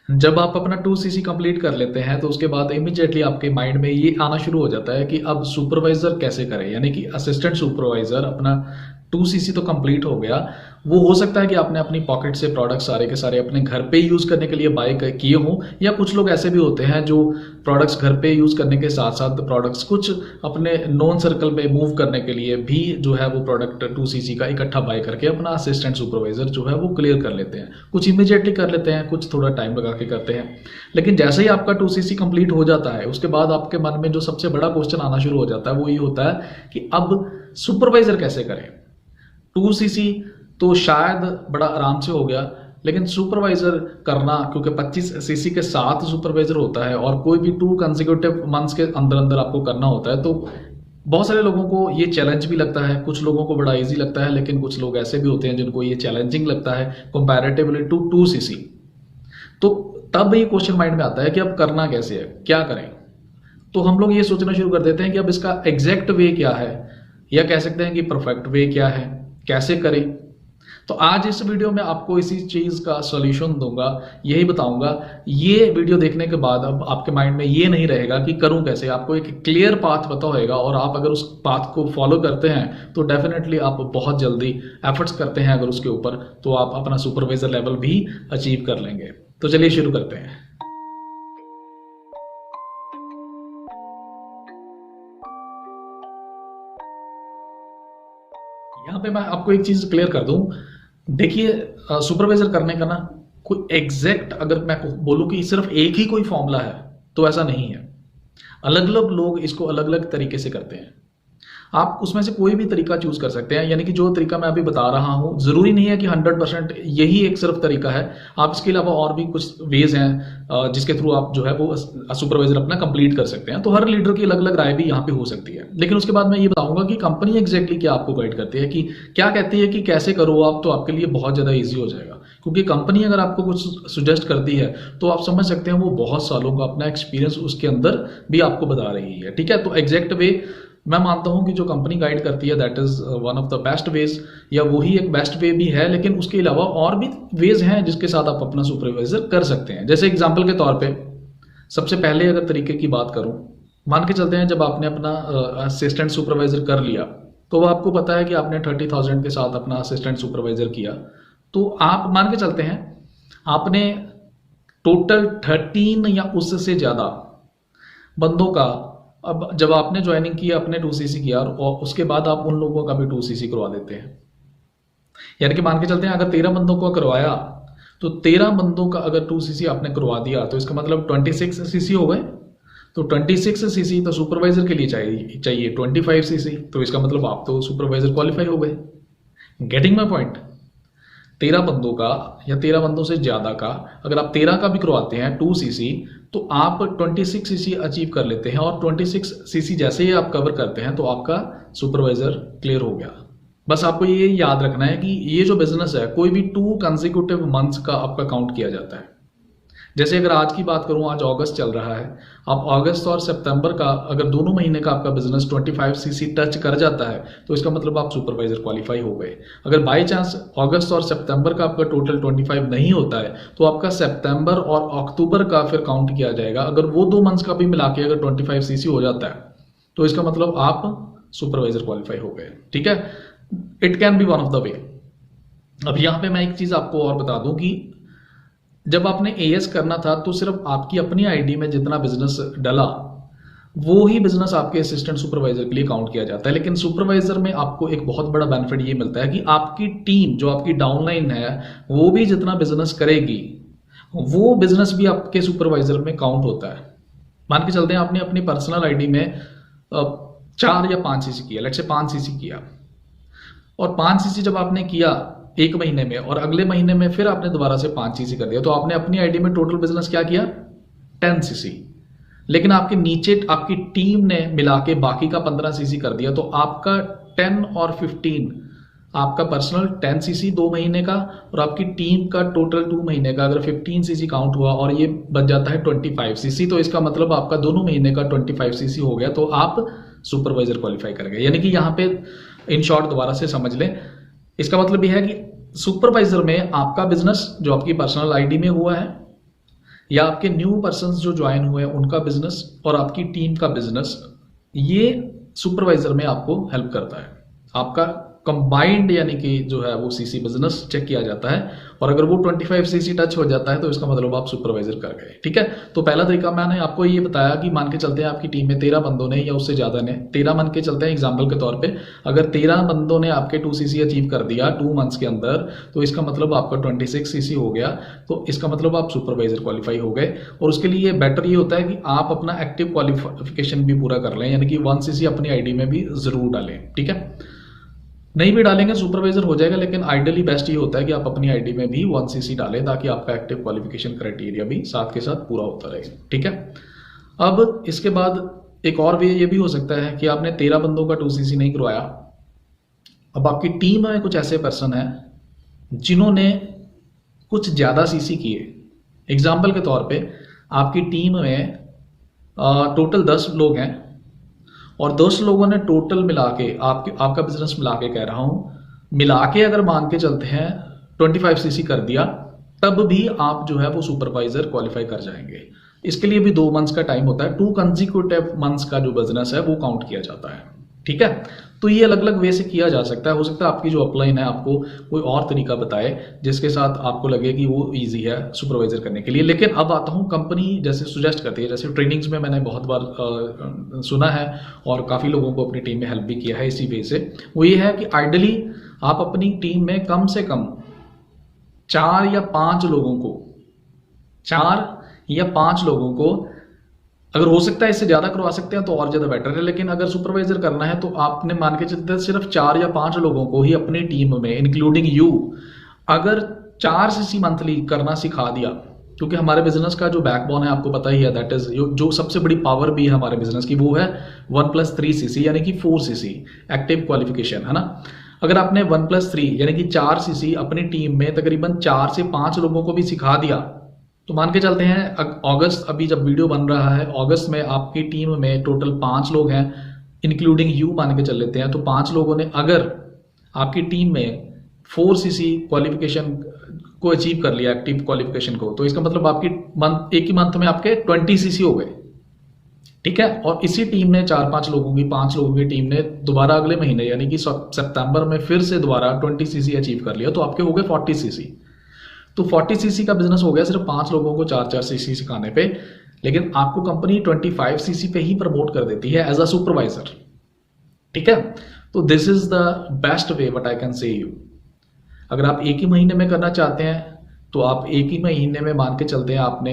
जब आप अपना 2cc कंप्लीट कर लेते हैं तो उसके बाद इमीडिएटली आपके माइंड में ये आना शुरू हो जाता है कि अब सुपरवाइजर कैसे करें, यानी कि असिस्टेंट सुपरवाइजर अपना 2cc तो कंप्लीट हो गया। वो हो सकता है कि आपने अपनी पॉकेट से प्रोडक्ट्स सारे के सारे अपने घर पे यूज़ करने के लिए बाय किए हों, या कुछ लोग ऐसे भी होते हैं जो प्रोडक्ट्स घर पे यूज़ करने के साथ साथ प्रोडक्ट्स कुछ अपने नॉन सर्कल में मूव करने के लिए भी जो है वो प्रोडक्ट 2cc का इकट्ठा बाय करके अपना असिस्टेंट सुपरवाइजर जो है वो क्लियर कर लेते हैं। कुछ इमीडिएटली कर लेते हैं, कुछ थोड़ा टाइम लगा के करते हैं। लेकिन जैसे ही आपका 2cc कंप्लीट हो जाता है उसके बाद आपके मन में जो सबसे बड़ा क्वेश्चन आना शुरू हो जाता है वो ये होता है कि अब सुपरवाइजर कैसे करें। 2cc तो शायद बड़ा आराम से हो गया, लेकिन सुपरवाइजर करना, क्योंकि 25cc के साथ सुपरवाइजर होता है और कोई भी 2 कंसेक्यूटिव मंथ्स के अंदर अंदर आपको करना होता है, तो बहुत सारे लोगों को ये चैलेंज भी लगता है। कुछ लोगों को बड़ा इजी लगता है, लेकिन कुछ लोग ऐसे भी होते हैं जिनको ये चैलेंजिंग लगता है कंपैरेटिवली टू 2cc। तो तब ये क्वेश्चन माइंड में आता है कि अब करना कैसे है, क्या करें। तो हम लोग ये सोचना शुरू कर देते हैं कि अब इसका एग्जैक्ट वे क्या है, या कह सकते हैं कि परफेक्ट वे क्या है, कैसे करें। तो आज इस वीडियो में आपको इसी चीज का सॉल्यूशन दूंगा, यही बताऊंगा। ये वीडियो देखने के बाद अब आपके माइंड में ये नहीं रहेगा कि करूं कैसे, आपको एक क्लियर पाथ पता होएगा, और आप अगर उस पाथ को फॉलो करते हैं तो डेफिनेटली आप बहुत जल्दी एफर्ट्स करते हैं अगर उसके ऊपर, तो आप अपना सुपरवाइजर लेवल भी अचीव कर लेंगे। तो चलिए शुरू करते हैं। यहाँ पे मैं आपको एक चीज क्लियर कर दूं। देखिए, सुपरवाइजर करने का ना कोई एग्जैक्ट, अगर मैं बोलूं कि सिर्फ एक ही कोई फॉर्मूला है तो ऐसा नहीं है। अलग अलग लोग इसको अलग अलग तरीके से करते हैं। आप उसमें से कोई भी तरीका चूज कर सकते हैं, यानी कि जो तरीका मैं अभी बता रहा हूं जरूरी नहीं है कि 100% यही एक सिर्फ तरीका है। आप इसके अलावा और भी कुछ वेज हैं जिसके थ्रू आप जो है वो सुपरवाइजर अपना कंप्लीट कर सकते हैं। तो हर लीडर की अलग अलग राय भी यहाँ पे हो सकती है। लेकिन उसके बाद मैं ये बताऊंगा कि कंपनी एग्जैक्टली क्या आपको गाइड करती है, कि क्या कहती है कि कैसे करो आप, तो आपके लिए बहुत ज्यादा ईजी हो जाएगा। क्योंकि कंपनी अगर आपको कुछ सुजेस्ट करती है तो आप समझ सकते हैं वो बहुत सालों का अपना एक्सपीरियंस उसके अंदर भी आपको बता रही है। ठीक है, तो एग्जैक्ट वे मैं मानता हूं कि जो कंपनी गाइड करती है that is one of the best veg, या वही एक बेस्ट वे भी है। लेकिन उसके अलावा और भी वेज हैं जिसके साथ आप अपना सुपरवाइजर कर सकते हैं। जैसे एग्जांपल के तौर पे सबसे पहले अगर तरीके की बात करूं, मान के चलते हैं जब आपने अपना असिस्टेंट सुपरवाइजर कर लिया, तो वो आपको पता है कि आपने 30,000 के साथ अपना असिस्टेंट सुपरवाइजर किया, तो आप मान के चलते हैं आपने टोटल 13 या उससे ज्यादा बंदों का, अब जब आपने ज्वाइनिंग की अपने 2cc किया और उसके बाद आप उन लोगों का भी 2cc करवा देते हैं। यानी कि मान के चलते हैं अगर 13 बंदों को करवाया, तो 13 बंदों का अगर 2cc आपने करवा दिया तो इसका मतलब 26cc हो गए। तो 26cc तो सुपरवाइजर के लिए चाहिए 25cc, तो इसका मतलब आप तो सुपरवाइजर क्वालिफाई हो गए। Getting my point. 13 बंदों का या 13 बंदों से ज्यादा का अगर आप 13 का भी करवाते हैं 2cc, तो आप 26cc अचीव कर लेते हैं, और 26cc जैसे ही आप कवर करते हैं तो आपका सुपरवाइजर क्लियर हो गया। बस आपको ये याद रखना है कि ये जो बिजनेस है कोई भी 2 कंसेक्यूटिव मंथ्स का आपका काउंट किया जाता है। जैसे अगर आज की बात करूं, आज अगस्त चल रहा है, आप अगस्त और सितंबर का अगर दोनों महीने का आपका बिजनेस 25cc टच कर जाता है तो इसका मतलब आप सुपरवाइजर क्वालिफाई हो गए। अगर बाई चांस अगस्त और सितंबर का आपका टोटल 25 नहीं होता है तो आपका सितंबर और अक्टूबर का फिर काउंट किया जाएगा। अगर वो 2 मंथ्स का भी मिला के अगर 25cc हो जाता है तो इसका मतलब आप सुपरवाइजर क्वालिफाई हो गए। ठीक है, it can be one of the way. अब यहाँ पे मैं एक चीज आपको और बता दूं कि जब आपने एएस करना था तो सिर्फ आपकी अपनी आईडी में जितना बिजनेस डला वो ही बिजनेस आपके असिस्टेंट सुपरवाइजर के लिए काउंट किया जाता है। लेकिन सुपरवाइजर में आपको एक बहुत बड़ा बेनिफिट ये मिलता है कि आपकी टीम जो आपकी डाउनलाइन है वो भी जितना बिजनेस करेगी वो बिजनेस भी आपके सुपरवाइजर में काउंट होता है। मान के चलते हैं आपने अपनी पर्सनल आईडी में 4 या 5cc किया, लेट्स से 5cc किया, और 5cc जब आपने किया एक महीने में और अगले महीने में फिर आपने दोबारा से 5cc कर दिया, तो आपने अपनी आईडी में टोटल बिजनेस क्या किया 10cc। लेकिन आपके नीचे आपकी टीम ने मिला के बाकी का 15cc कर दिया, तो आपका 10 और 15 आपका पर्सनल 10cc 2 महीने का, और आपकी टीम का टोटल 2 महीने का अगर 15cc काउंट हुआ और ये बच जाता है 25cc, तो इसका मतलब आपका दोनों महीने का 25cc हो गया, तो आप सुपरवाइजर क्वालिफाई कर गए। यानी कि यहाँ पे इन शॉर्ट दोबारा से समझ लें, इसका मतलब यह है कि सुपरवाइजर में आपका बिजनेस जो आपकी पर्सनल आईडी में हुआ है, या आपके न्यू पर्सन्स जो ज्वाइन हुए हैं उनका बिजनेस और आपकी टीम का बिजनेस, ये सुपरवाइजर में आपको हेल्प करता है। आपका कंबाइंड यानी कि जो है वो सीसी बिजनेस चेक किया जाता है, और अगर वो 25 सीसी टच हो जाता है तो इसका मतलब आप सुपरवाइजर कर गए। ठीक है, तो पहला तरीका मैंने आपको ये बताया कि मान के चलते हैं आपकी टीम में 13 बंदों ने या उससे ज़्यादा ने, 13 मान के चलते हैं एग्जाम्पल के तौर पे, अगर 13 बंदों ने आपके 2 सीसी अचीव कर दिया 2 मंथ्स के अंदर, तो इसका मतलब आपका 26 सीसी हो गया। तो इसका मतलब आप सुपरवाइजर क्वालिफाई हो गए। और उसके लिए बेटर ये होता है कि आप अपना एक्टिव क्वालिफिकेशन भी पूरा कर लें, यानी कि 1 सीसी अपनी आईडी में भी जरूर डालें। ठीक है, नहीं भी डालेंगे सुपरवाइजर हो जाएगा, लेकिन आइडियली बेस्ट ये होता है कि आप अपनी आईडी में भी 1 सीसी डालें, ताकि आपका एक्टिव क्वालिफिकेशन क्राइटेरिया भी साथ के साथ पूरा होता रहे। ठीक है, अब इसके बाद एक और वे ये भी हो सकता है कि आपने 13 बंदों का 2 सीसी नहीं करवाया। अब आपकी टीम में कुछ ऐसे पर्सन हैं जिन्होंने कुछ ज़्यादा सीसी किए। एग्जाम्पल के तौर पे आपकी टीम में टोटल 10 लोग हैं, और 10 लोगों ने टोटल मिला के आपका बिजनेस मिला के कह रहा हूं, मिला के अगर मान के चलते हैं 25 सीसी कर दिया, तब भी आप जो है वो सुपरवाइजर क्वालिफाई कर जाएंगे। इसके लिए भी 2 मंथ्स का टाइम होता है, 2 कंसेक्यूटिव मंथ्स का जो बिजनेस है वो काउंट किया जाता है। ठीक है, तो ये अलग अलग वे से किया जा सकता है। हो सकता है आपकी जो अपलाइन है आपको कोई और तरीका बताए जिसके साथ आपको लगे कि वो इजी है सुपरवाइजर करने के लिए। लेकिन अब आता हूँ, कंपनी जैसे सुजेस्ट करती है, जैसे ट्रेनिंग्स में मैंने बहुत बार सुना है और काफ़ी लोगों को अपनी टीम में हेल्प भी किया है इसी वे से, वो ये है कि आइडली आप अपनी टीम में कम से कम 4 या 5 लोगों को, 4 या 5 लोगों को, अगर हो सकता है इससे ज़्यादा करवा सकते हैं तो और ज़्यादा बेटर है, लेकिन अगर सुपरवाइजर करना है तो आपने मान के चलते सिर्फ 4 या 5 लोगों को ही अपनी टीम में, इंक्लूडिंग यू, अगर 4 सीसी मंथली करना सिखा दिया, क्योंकि हमारे बिजनेस का जो बैकबोन है आपको पता ही है, दैट इज जो सबसे बड़ी पावर भी है हमारे बिजनेस की, वो है 1+3 सीसी यानी कि 4 सीसी एक्टिव क्वालिफिकेशन, है ना। अगर आपने 1+3 यानी कि 4 सीसी अपनी टीम में तकरीबन 4 से 5 लोगों को भी सिखा दिया, तो मान के चलते हैं अगस्त, अभी जब वीडियो बन रहा है अगस्त में आपकी टीम में टोटल 5 लोग हैं, इंक्लूडिंग यू मान के चल लेते हैं, तो 5 लोगों ने अगर आपकी टीम में 4 सीसी क्वालिफिकेशन को अचीव कर लिया, एक्टिव क्वालिफिकेशन को, तो इसका मतलब आपकी एक ही मंथ में आपके 20 सीसी हो गए। ठीक है, और इसी टीम ने 4-5 लोगों की, 5 लोगों की टीम ने दोबारा अगले महीने यानी कि सितंबर में फिर से दोबारा 20 सीसी अचीव कर लिया, तो आपके हो गए 40 सीसी। तो 40 सीसी का बिजनेस हो गया सिर्फ 5 लोगों को 4-4 सीसी सिखाने पे, लेकिन आपको कंपनी 25 सीसी पे ही प्रमोट कर देती है एज अ सुपरवाइजर। ठीक है, तो this is the best way what I can say you. अगर आप एक ही महीने में करना चाहते हैं तो आप एक ही महीने में मान के चलते हैं आपने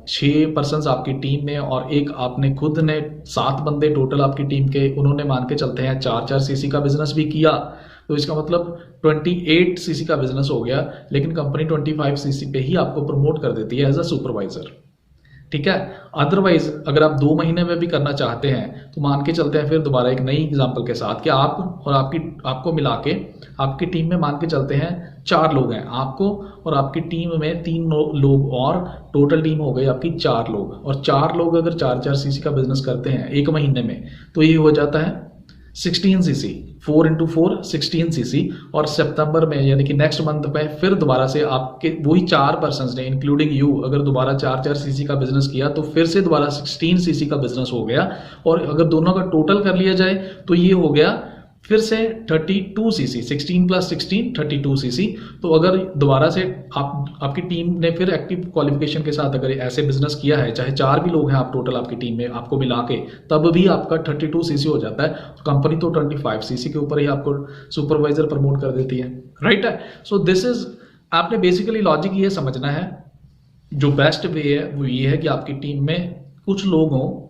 6 पर्सन आपकी टीम ने और एक आपने खुद ने, 7 बंदे टोटल आपकी टीम के, उन्होंने मान के चलते हैं 4-4 सीसी का बिजनेस भी किया, तो इसका मतलब 28 सीसी का बिजनेस हो गया, लेकिन कंपनी 25 सीसी पे ही आपको प्रमोट कर देती है एज अ सुपरवाइजर। ठीक है, अदरवाइज अगर आप 2 महीने में भी करना चाहते हैं तो मान के चलते हैं फिर दोबारा एक नई एग्जांपल के साथ कि आप और आपको मिला के आपकी टीम में मान के चलते हैं 4 लोग हैं, आपको और आपकी टीम में 3 लोग, और टोटल टीम हो गई आपकी 4 लोग, और 4 लोग अगर 4-4 सीसी का बिजनेस करते हैं एक महीने में, तो ये हो जाता है 16 सीसी, 4 × 4 16 सीसी। और सितंबर में यानी कि नेक्स्ट मंथ में फिर दोबारा से आपके वही 4 पर्सन ने इंक्लूडिंग यू अगर दोबारा 4-4 सीसी का बिजनेस किया, तो फिर से दोबारा 16 सीसी का बिजनेस हो गया, और अगर दोनों का टोटल कर लिया जाए तो ये हो गया फिर से 32 सीसी, 16 + 16 32 सीसी। तो अगर दोबारा से आपकी टीम ने फिर एक्टिव क्वालिफिकेशन के साथ अगर ऐसे बिजनेस किया है, चाहे 4 भी लोग हैं आप टोटल आपकी टीम में आपको मिला के, तब भी आपका 32 सीसी हो जाता है। तो कंपनी तो 25 सीसी के ऊपर ही आपको सुपरवाइजर प्रमोट कर देती है, राइट है। सो दिस इज, आपने बेसिकली लॉजिक ये समझना है, जो बेस्ट वे है वो ये है कि आपकी टीम में कुछ लोग हों,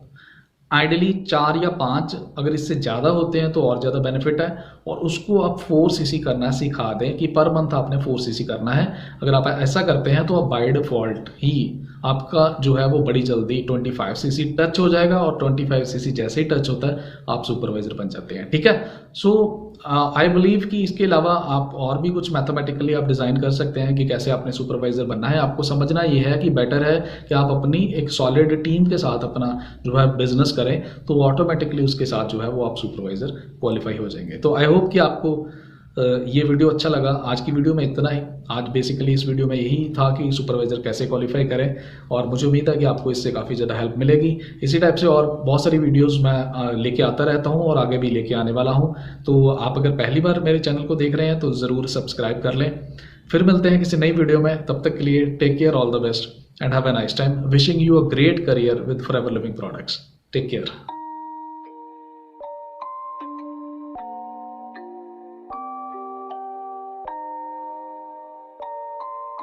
आइडियली 4 या 5, अगर इससे ज़्यादा होते हैं तो और ज़्यादा बेनिफिट है, और उसको आप 4 सीसी करना सिखा दें कि पर मंथ आपने 4 सीसी करना है। अगर आप ऐसा करते हैं तो आप बाय डिफॉल्ट ही आपका जो है वो बड़ी जल्दी 25 सीसी टच हो जाएगा, और 25 सीसी जैसे ही टच होता है आप सुपरवाइजर बन जाते हैं। ठीक है, सो आई बिलीव कि इसके अलावा आप और भी कुछ मैथमेटिकली आप डिज़ाइन कर सकते हैं कि कैसे आपने सुपरवाइजर बनना है। आपको समझना ये है कि बेटर है कि आप अपनी एक सॉलिड टीम के साथ अपना जो है बिजनेस करें, तो ऑटोमेटिकली उसके साथ जो है वो आप सुपरवाइजर क्वालिफाई हो जाएंगे। तो आई होप कि आपको ये वीडियो अच्छा लगा। आज की वीडियो में इतना ही। आज बेसिकली इस वीडियो में यही था कि सुपरवाइज़र कैसे क्वालिफाई करें, और मुझे उम्मीद है कि आपको इससे काफ़ी ज़्यादा हेल्प मिलेगी। इसी टाइप से और बहुत सारी वीडियोस मैं लेके आता रहता हूँ और आगे भी लेके आने वाला हूँ। तो आप अगर पहली बार मेरे चैनल को देख रहे हैं तो ज़रूर सब्सक्राइब कर लें। फिर मिलते हैं किसी नई वीडियो में, तब तक के लिए take care, all the best and have a nice time. Wishing you a great career with Forever Living Products. Take care.